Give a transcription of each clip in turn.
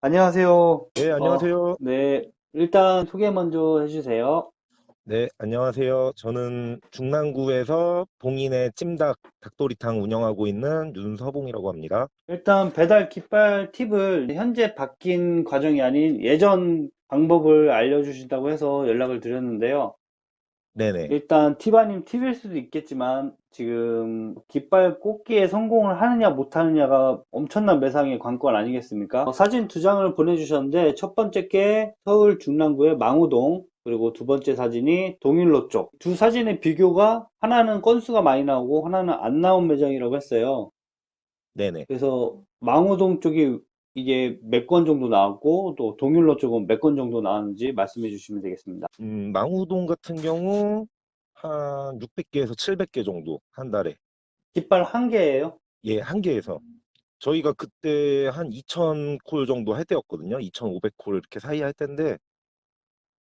안녕하세요. 네, 안녕하세요. 네. 일단 소개 먼저 해주세요. 네, 안녕하세요. 저는 중랑구에서 봉인의 찜닭 닭도리탕 운영하고 있는 윤서봉이라고 합니다. 일단 배달 깃발 팁을 현재 바뀐 과정이 아닌 예전 방법을 알려주신다고 해서 연락을 드렸는데요. 네네. 일단 팁 아닌 팁일 수도 있겠지만 지금 깃발 꽂기에 성공을 하느냐 못하느냐가 엄청난 매상의 관건 아니겠습니까? 사진 두 장을 보내주셨는데 첫 번째 게 서울 중랑구의 망우동, 그리고 두 번째 사진이 동일로 쪽. 두 사진의 비교가 하나는 건수가 많이 나오고 하나는 안 나온 매장이라고 했어요. 네네. 그래서 망우동 쪽이 이게 몇 건 정도 나왔고 또 동일로 쪽은 몇 건 정도 나왔는지 말씀해 주시면 되겠습니다. 망우동 같은 경우 한 600개에서 700개 정도 한 달에. 깃발 한 개예요? 예, 한 개에서. 저희가 그때 한 2,000콜 정도 할 때였거든요. 2,500콜 이렇게 사이 할 때인데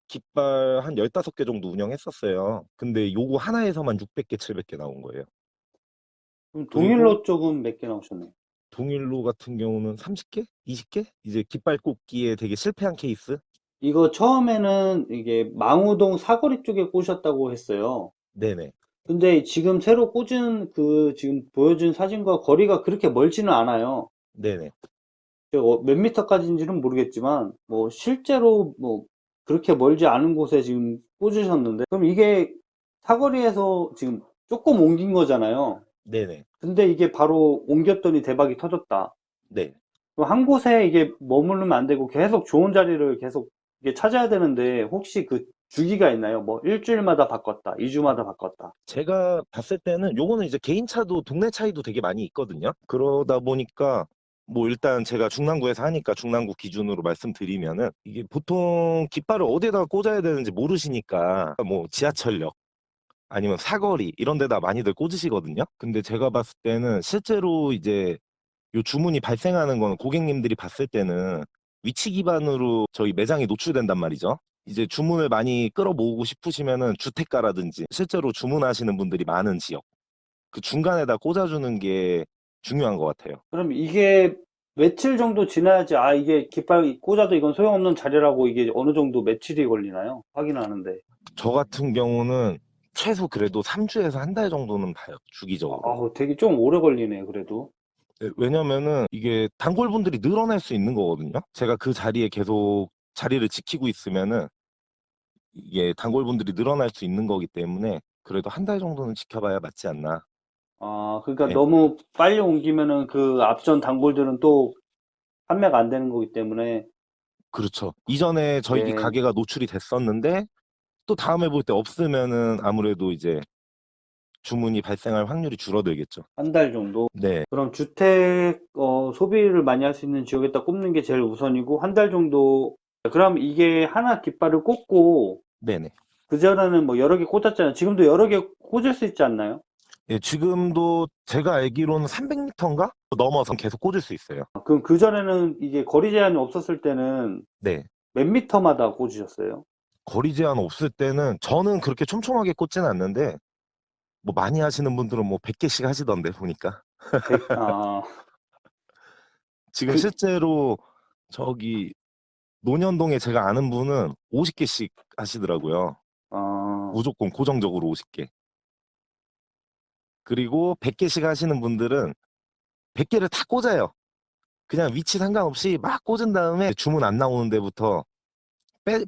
깃발 한 15개 정도 운영했었어요. 근데 요거 하나에서만 600개, 700개 나온 거예요. 그럼 그리고 동일로 쪽은 몇 개 나오셨나요? 동일로 같은 경우는 30개? 20개? 이제 깃발 꽂기에 되게 실패한 케이스? 이거 처음에는 이게 망우동 사거리 쪽에 꽂으셨다고 했어요. 네네. 근데 지금 새로 꽂은 그 지금 보여준 사진과 거리가 그렇게 멀지는 않아요. 네네. 몇 미터까지인지는 모르겠지만 뭐 실제로 뭐 그렇게 멀지 않은 곳에 지금 꽂으셨는데 그럼 이게 사거리에서 지금 조금 옮긴 거잖아요. 네네. 근데 이게 바로 옮겼더니 대박이 터졌다. 네. 그럼 한 곳에 이게 머무르면 안 되고 계속 좋은 자리를 계속 이게 찾아야 되는데 혹시 그 주기가 있나요? 뭐 일주일마다 바꿨다, 2주마다 바꿨다. 제가 봤을 때는 요거는 이제 개인차도 동네 차이도 되게 많이 있거든요. 그러다 보니까 뭐 일단 제가 중랑구에서 하니까 중랑구 기준으로 말씀드리면은 이게 보통 깃발을 어디에다가 꽂아야 되는지 모르시니까 뭐 지하철역 아니면 사거리 이런 데다 많이들 꽂으시거든요. 근데 제가 봤을 때는 실제로 이제 요 주문이 발생하는 건 고객님들이 봤을 때는 위치 기반으로 저희 매장이 노출된단 말이죠. 이제 주문을 많이 끌어모으고 싶으시면은 주택가라든지 실제로 주문하시는 분들이 많은 지역, 그 중간에다 꽂아주는 게 중요한 것 같아요. 그럼 이게 며칠 정도 지나야지 아 이게 깃발 꽂아도 이건 소용없는 자리라고 이게 어느 정도 며칠이 걸리나요? 확인하는데. 저 같은 경우는 최소 그래도 3주에서 한 달 정도는 봐요, 주기적으로. 되게 좀 오래 걸리네요, 그래도. 네, 왜냐면은 이게 단골분들이 늘어날 수 있는 거거든요. 제가 그 자리에 계속 자리를 지키고 있으면은 이게 단골분들이 늘어날 수 있는 거기 때문에 그래도 한 달 정도는 지켜봐야 맞지 않나. 그러니까 예, 너무 빨리 옮기면은 그 앞전 단골들은 또 판매가 안 되는 거기 때문에 그렇죠. 이전에 저희 예, 가게가 노출이 됐었는데 또 다음에 볼 때 없으면은 아무래도 이제 주문이 발생할 확률이 줄어들겠죠. 한 달 정도. 네, 그럼 주택 소비를 많이 할 수 있는 지역에다 꼽는 게 제일 우선이고 한 달 정도. 그럼 이게 하나 깃발을 꽂고 네네. 그전에는 뭐 여러 개 꽂았잖아요. 지금도 여러 개 꽂을 수 있지 않나요? 예, 지금도 제가 알기로는 300m인가? 넘어서 계속 꽂을 수 있어요. 그럼 그전에는 이게 거리 제한이 없었을 때는 네. 몇 미터마다 꽂으셨어요? 거리 제한 없을 때는 저는 그렇게 촘촘하게 꽂지는 않는데 뭐 많이 하시는 분들은 뭐 100개씩 하시던데 보니까. 100, 지금 그, 실제로 저기 논현동에 제가 아는 분은 50개씩 하시더라고요. 아, 무조건 고정적으로 50개. 그리고 100개씩 하시는 분들은 100개를 다 꽂아요. 그냥 위치 상관없이 막 꽂은 다음에 주문 안 나오는 데부터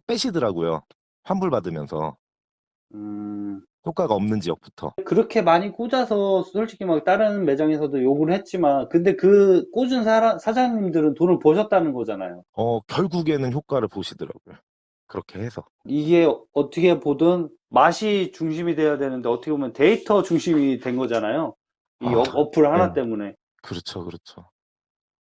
빼시더라고요. 환불받으면서. 음, 효과가 없는 지역부터. 그렇게 많이 꽂아서 솔직히 막 다른 매장에서도 욕을 했지만, 근데 그 꽂은 사장님들은 돈을 버셨다는 거잖아요. 결국에는 효과를 보시더라고요. 그렇게 해서. 이게 어떻게 보든 맛이 중심이 돼야 되는데 어떻게 보면 데이터 중심이 된 거잖아요. 이 아, 어플 하나 네. 때문에. 그렇죠, 그렇죠.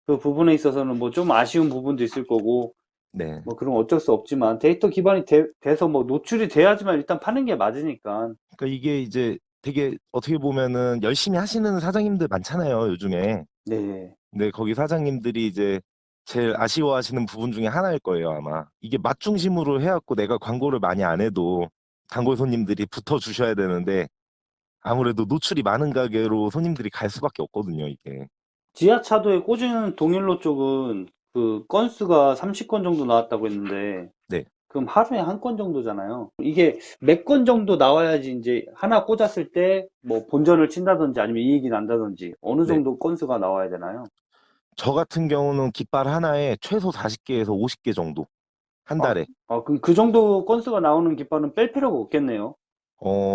그 부분에 있어서는 뭐 좀 아쉬운 부분도 있을 거고, 네. 뭐 그런 어쩔 수 없지만 데이터 기반이 돼서 뭐 노출이 돼야지만 일단 파는 게 맞으니까. 그러니까 이게 이제 되게 어떻게 보면은 열심히 하시는 사장님들 많잖아요, 요즘에. 네. 근데 거기 사장님들이 이제 제일 아쉬워하시는 부분 중에 하나일 거예요, 아마. 이게 맛 중심으로 해갖고 내가 광고를 많이 안 해도 단골 손님들이 붙어 주셔야 되는데 아무래도 노출이 많은 가게로 손님들이 갈 수밖에 없거든요, 이게. 지하차도에 꽂은 동일로 쪽은 그 건수가 30건 정도 나왔다고 했는데, 네. 그럼 하루에 한 건 정도잖아요. 이게 몇 건 정도 나와야지 이제 하나 꽂았을 때 뭐 본전을 친다든지 아니면 이익이 난다든지 어느 네. 정도 건수가 나와야 되나요? 저 같은 경우는 깃발 하나에 최소 40개에서 50개 정도 한 아, 달에. 그럼 그 정도 건수가 나오는 깃발은 뺄 필요가 없겠네요.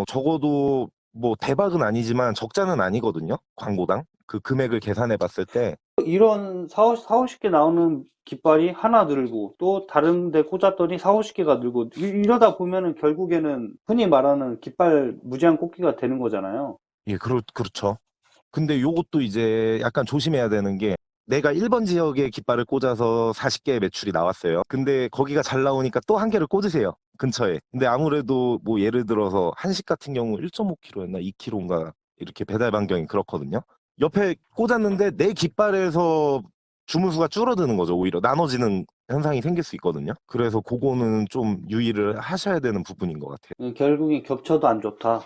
적어도 뭐 대박은 아니지만 적자는 아니거든요. 광고당. 그 금액을 계산해 봤을 때. 이런 4, 50개 나오는 깃발이 하나 늘고 또 다른 데 꽂았더니 4, 50개가 늘고 이러다 보면은 결국에는 흔히 말하는 깃발 무제한 꽂기가 되는 거잖아요. 예, 그렇죠. 근데 요것도 이제 약간 조심해야 되는 게 내가 1번 지역에 깃발을 꽂아서 40개의 매출이 나왔어요. 근데 거기가 잘 나오니까 또 한 개를 꽂으세요. 근처에. 근데 아무래도 뭐 예를 들어서 한식 같은 경우 1.5kg였나 2kg인가 이렇게 배달 반경이 그렇거든요. 옆에 꽂았는데 내 깃발에서 주문수가 줄어드는 거죠. 오히려 나눠지는 현상이 생길 수 있거든요. 그래서 그거는 좀 유의를 하셔야 되는 부분인 것 같아요. 결국에 겹쳐도 안 좋다.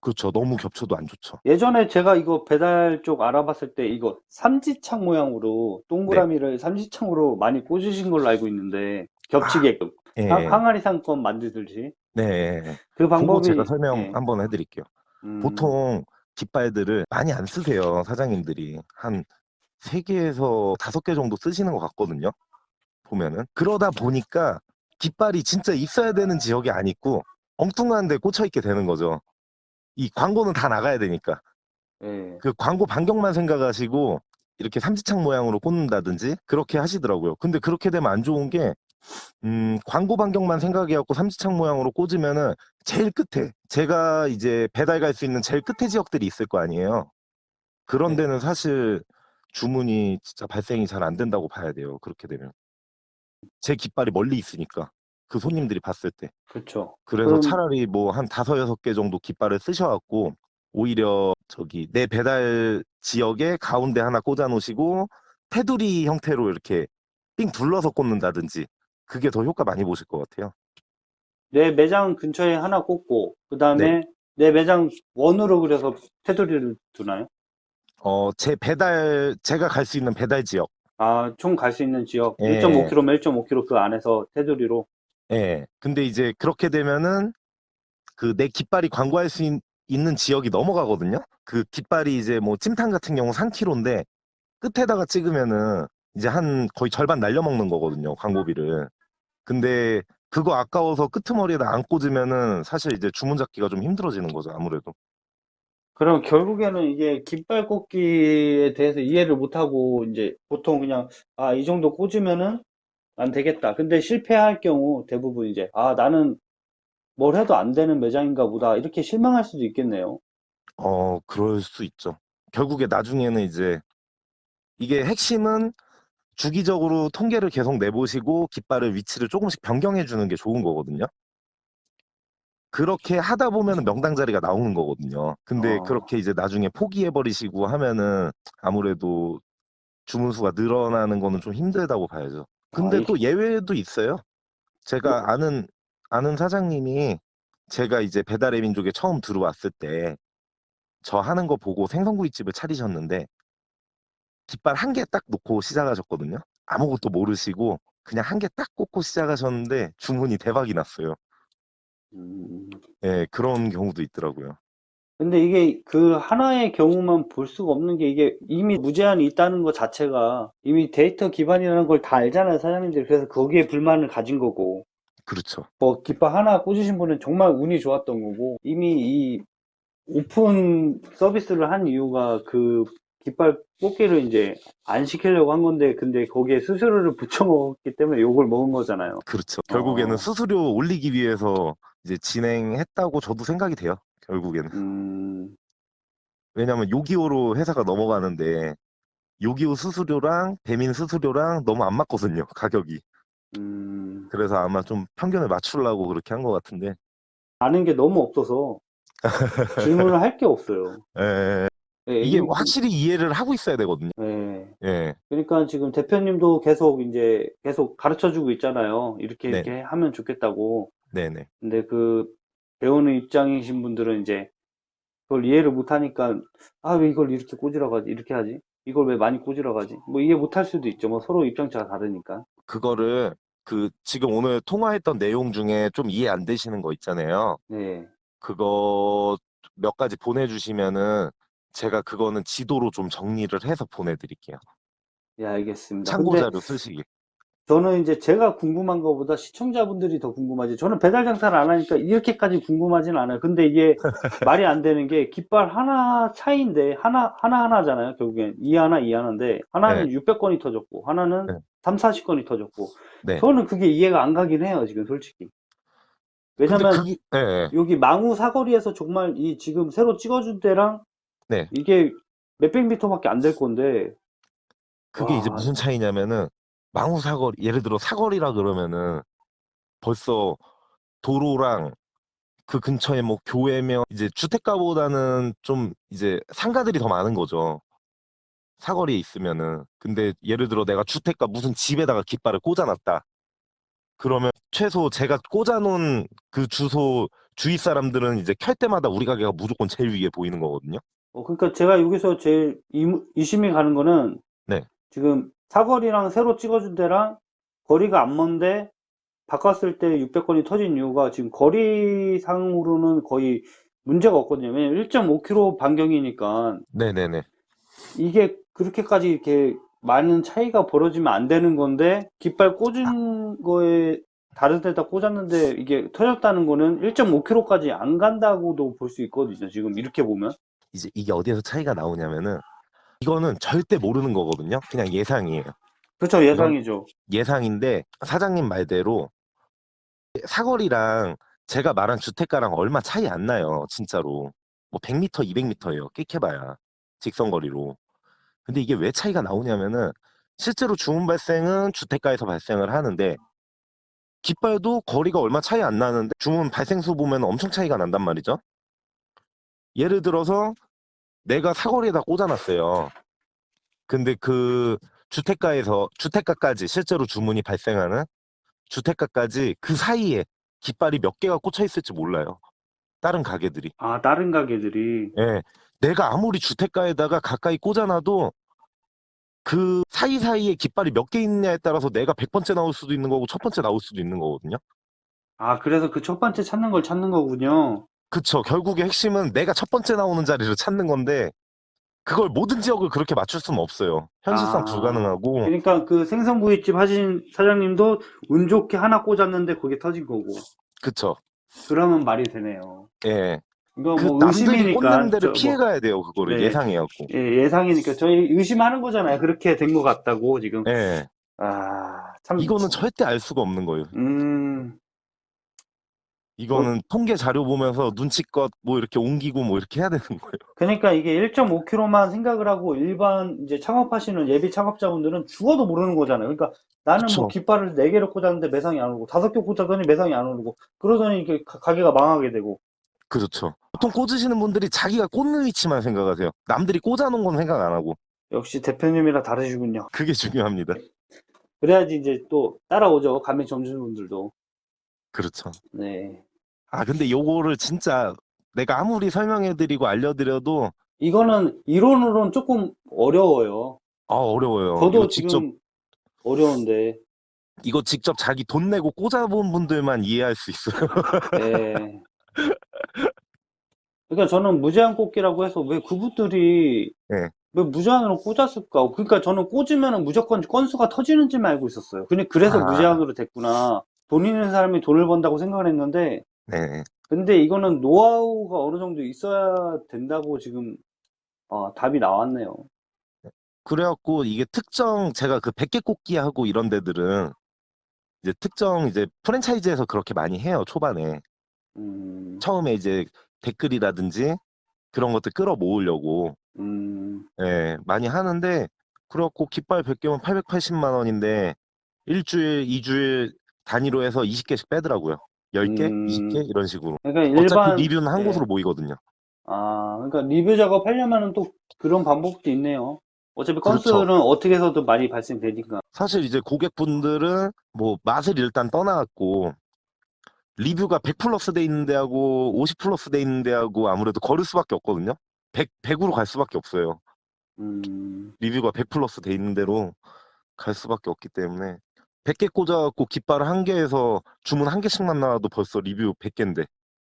그렇죠. 너무 겹쳐도 안 좋죠. 예전에 제가 이거 배달 쪽 알아봤을 때 이거 삼지창 모양으로 네. 동그라미를 삼지창으로 많이 꽂으신 걸로 알고 있는데 아, 겹치게끔 예. 항아리 상권 만들듯이 네. 그 그거 제가 방법이 설명 예. 한번 해드릴게요. 음, 보통 깃발들을 많이 안 쓰세요, 사장님들이. 한 3개에서 5개 정도 쓰시는 것 같거든요, 보면은. 그러다 보니까 깃발이 진짜 있어야 되는 지역이 안 있고 엉뚱한 데 꽂혀 있게 되는 거죠. 이 광고는 다 나가야 되니까. 예. 그 광고 반경만 생각하시고 이렇게 삼지창 모양으로 꽂는다든지 그렇게 하시더라고요. 근데 그렇게 되면 안 좋은 게 광고 반경만 생각해갖고 삼지창 모양으로 꽂으면은 제일 끝에 제가 이제 배달 갈 수 있는 제일 끝에 지역들이 있을 거 아니에요. 그런 네. 데는 사실 주문이 진짜 발생이 잘 안 된다고 봐야 돼요. 그렇게 되면. 제 깃발이 멀리 있으니까. 그 손님들이 봤을 때. 그렇죠. 그래서 그럼 차라리 뭐 한 5-6개 정도 깃발을 쓰셔갖고 오히려 저기 내 배달 지역에 가운데 하나 꽂아 놓으시고 테두리 형태로 이렇게 삥 둘러서 꽂는다든지 그게 더 효과 많이 보실 것 같아요. 내 매장 근처에 하나 꽂고 그 네. 다음에 내 매장 원으로 그려서 테두리를 두나요? 제가 갈 수 있는 배달 지역. 아, 총 갈 수 있는 지역 예, 1.5km면 1.5km 그 안에서 테두리로 예. 근데 이제 그렇게 되면은 그 내 깃발이 광고할 수 있는 지역이 넘어가거든요. 그 깃발이 이제 뭐 찜탕 같은 경우 3kg인데 끝에다가 찍으면은 이제 한 거의 절반 날려먹는 거거든요, 광고비를. 근데 그거 아까워서 끄트머리에다 안 꽂으면은 사실 이제 주문 잡기가 좀 힘들어지는 거죠, 아무래도. 그럼 결국에는 이게 깃발 꽂기에 대해서 이해를 못하고 이제 보통 그냥 아, 이 정도 꽂으면은 안 되겠다. 근데 실패할 경우 대부분 이제 아, 나는 뭘 해도 안 되는 매장인가 보다. 이렇게 실망할 수도 있겠네요. 그럴 수 있죠. 결국에 나중에는 이제 이게 핵심은 주기적으로 통계를 계속 내보시고 깃발의 위치를 조금씩 변경해 주는 게 좋은 거거든요. 그렇게 하다 보면은 명당 자리가 나오는 거거든요. 근데 어, 그렇게 이제 나중에 포기해 버리시고 하면은 아무래도 주문 수가 늘어나는 거는 좀 힘들다고 봐야죠. 아, 근데 또 예외도 있어요. 뭐, 제가 아는 사장님이 제가 이제 배달의 민족에 처음 들어왔을 때 저 하는 거 보고 생선구이집을 차리셨는데 깃발 한 개 딱 놓고 시작하셨거든요. 아무것도 모르시고 그냥 한 개 딱 꽂고 시작하셨는데 주문이 대박이 났어요. 음, 예, 그런 경우도 있더라고요. 근데 이게 그 하나의 경우만 볼 수가 없는 게 이게 이미 무제한이 있다는 것 자체가 이미 데이터 기반이라는 걸 다 알잖아요, 사장님들이. 그래서 거기에 불만을 가진 거고. 그렇죠. 뭐 깃발 하나 꽂으신 분은 정말 운이 좋았던 거고 이미 이 오픈 서비스를 한 이유가 그 깃발 뽑기를 이제 안 시키려고 한 건데 근데 거기에 수수료를 붙여 먹었기 때문에 욕을 먹은 거잖아요. 그렇죠. 결국에는 어, 수수료 올리기 위해서 이제 진행했다고 저도 생각이 돼요. 결국에는. 음, 왜냐하면 요기요로 회사가 넘어가는데 요기요 수수료랑 배민 수수료랑 너무 안 맞거든요. 가격이. 음, 그래서 아마 좀 평균을 맞추려고 그렇게 한 것 같은데. 아는 게 너무 없어서 질문을 할 게 없어요. 에, 예, 이게 확실히 이해를 하고 있어야 되거든요. 예. 예. 그러니까 지금 대표님도 계속 이제 계속 가르쳐 주고 있잖아요. 이렇게 네. 이렇게 하면 좋겠다고. 네네. 근데 그 배우는 입장이신 분들은 이제 그걸 이해를 못 하니까 아, 왜 이걸 이렇게 꽂으라고 하지? 이렇게 하지? 이걸 왜 많이 꼬지러 가지? 뭐 이해 못할 수도 있죠. 뭐 서로 입장차가 다르니까. 그거를 지금 오늘 통화했던 내용 중에 좀 이해 안 되시는 거 있잖아요. 네. 그거 몇 가지 보내주시면은 제가 그거는 지도로 좀 정리를 해서 보내드릴게요. 예, 알겠습니다. 참고 근데 자료 쓰시기. 저는 이제 제가 궁금한 것보다 시청자분들이 더 궁금하지. 저는 배달 장사를 안 하니까 이렇게까지 궁금하진 않아요. 근데 이게 말이 안 되는 게 깃발 하나 차이인데 하나잖아요. 결국엔 이 하나 이 하나인데 네, 하나는 600건이 터졌고 하나는 네, 3, 40건이 터졌고 네. 저는 그게 이해가 안 가긴 해요. 지금 솔직히. 근데 왜냐면 그게, 네, 네. 여기 망우 사거리에서 정말 이 지금 새로 찍어준 데랑 네. 이게 몇백 미터밖에 안 될 건데 그게 이제 와, 무슨 차이냐면은 망우 사거리, 예를 들어 사거리라 그러면은 벌써 도로랑 그 근처에 뭐 교회며 이제 주택가보다는 좀 이제 상가들이 더 많은 거죠. 사거리에 있으면은. 근데 예를 들어 내가 주택가 무슨 집에다가 깃발을 꽂아놨다. 그러면 최소 제가 꽂아놓은 그 주소 주위 사람들은 이제 켤 때마다 우리 가게가 무조건 제일 위에 보이는 거거든요. 그러니까 제가 여기서 제일 이심이 가는 거는 네. 지금 사거리랑 새로 찍어준 데랑 거리가 안 먼데 바꿨을 때 600건이 터진 이유가 지금 거리상으로는 거의 문제가 없거든요. 왜냐면 1.5km 반경이니까 네네네. 이게 그렇게까지 이렇게 많은 차이가 벌어지면 안 되는 건데 깃발 아, 꽂은 거에 다른 데다 꽂았는데 이게 터졌다는 거는 1.5km까지 안 간다고도 볼 수 있거든요. 지금 이렇게 보면. 이제 이게 어디에서 차이가 나오냐면은 이거는 절대 모르는 거거든요. 그냥 예상이에요. 그렇죠. 이건 예상이죠. 예상인데 사장님 말대로 사거리랑 제가 말한 주택가랑 얼마 차이 안 나요. 진짜로. 뭐 100m, 200m예요. 끽해봐야. 직선거리로. 근데 이게 왜 차이가 나오냐면은 실제로 주문 발생은 주택가에서 발생을 하는데 깃발도 거리가 얼마 차이 안 나는데 주문 발생수 보면 엄청 차이가 난단 말이죠. 예를 들어서 내가 사거리에다 꽂아놨어요. 근데 그 주택가까지 실제로 주문이 발생하는 주택가까지 그 사이에 깃발이 몇 개가 꽂혀 있을지 몰라요. 다른 가게들이. 아, 다른 가게들이. 예. 내가 아무리 주택가에다가 가까이 꽂아놔도 그 사이사이에 깃발이 몇 개 있냐에 따라서 내가 100번째 나올 수도 있는 거고 첫 번째 나올 수도 있는 거거든요. 아, 그래서 그 첫 번째 찾는 걸 찾는 거군요. 그쵸. 결국에 핵심은 내가 첫 번째 나오는 자리를 찾는 건데 그걸 모든 지역을 그렇게 맞출 수는 없어요. 현실상 아, 불가능하고. 그러니까 그 생선구이집 하신 사장님도 운 좋게 하나 꽂았는데 그게 터진 거고. 그쵸. 그러면 말이 되네요. 예. 이거 그 뭐 남들이 꽂는 의심이니까, 데를 피해 가야 돼요. 그거를 네, 예상해갖고. 예상이니까 저희 의심하는 거잖아요. 그렇게 된 것 같다고, 지금. 예. 아, 참, 이거는 절대 알 수가 없는 거예요. 음, 뭐, 이거는 통계 자료 보면서 눈치껏 뭐 이렇게 옮기고 뭐 이렇게 해야 되는 거예요. 그러니까 이게 1.5km만 생각을 하고 일반 이제 창업하시는 예비 창업자분들은 죽어도 모르는 거잖아요. 그러니까 나는 뭐 그쵸. 깃발을 4개를 꽂았는데 매상이 안 오르고 5개 꽂았더니 매상이 안 오르고 그러더니 이게 가게가 망하게 되고. 그렇죠. 보통 꽂으시는 분들이 자기가 꽂는 위치만 생각하세요. 남들이 꽂아놓은 건 생각 안 하고. 역시 대표님이라 다르시군요. 그게 중요합니다. 그래야지 이제 또 따라오죠. 가맹 점주분들도. 그렇죠. 네. 아, 근데 요거를 진짜 내가 아무리 설명해드리고 알려드려도 이거는 이론으로는 조금 어려워요. 어려워요. 저도 지금 어려운데. 이거 직접 자기 돈 내고 꽂아본 분들만 이해할 수 있어요. 예. 그러니까 저는 무제한 꽂기라고 해서 왜 그분들이 네. 왜 무제한으로 꽂았을까? 그러니까 저는 꽂으면 무조건 건수가 터지는지만 알고 있었어요. 근데 그래서 아, 무제한으로 됐구나. 돈 있는 사람이 돈을 번다고 생각을 했는데, 네. 근데 이거는 노하우가 어느 정도 있어야 된다고 지금, 답이 나왔네요. 그래갖고 이게 특정 제가 그 100개 꽂기 하고 이런 데들은 이제 특정 이제 프랜차이즈에서 그렇게 많이 해요. 초반에. 음, 처음에 이제 댓글이라든지 그런 것들 끌어모으려고 예, 많이 하는데 그래갖고 깃발 100개면 880만 원인데 일주일, 2주일 단위로 해서 20개씩 빼더라고요. 10개, 20개 음, 이런 식으로. 그러니까 어차피 일반, 리뷰는 한 예. 곳으로 모이거든요. 그러니까 리뷰 작업하려면은 또 그런 방법도 있네요. 어차피 그렇죠. 건수는 어떻게 해서도 많이 발생되니까. 사실 이제 고객분들은 뭐 맛을 일단 떠나갖고 리뷰가 100 플러스 돼 있는 데하고 50 플러스 돼 있는 데하고 아무래도 거를 수밖에 없거든요. 100으로 갈 수밖에 없어요. 리뷰가 100+ 돼 있는 대로 갈 수밖에 없기 때문에 100개 꽂아갖고 깃발 한 개에서 주문 한 개씩만 나와도 벌써 리뷰 100개인데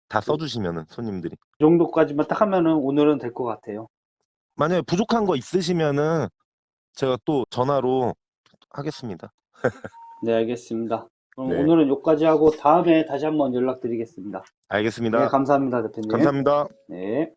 다 써주시면은 손님들이. 그 정도까지만 딱 하면은 오늘은 될 것 같아요. 만약에 부족한 거 있으시면은 제가 또 전화로 하겠습니다. 네, 알겠습니다. 그럼 네. 오늘은 여기까지 하고 다음에 다시 한번 연락드리겠습니다. 알겠습니다. 네, 감사합니다, 대표님. 감사합니다. 네.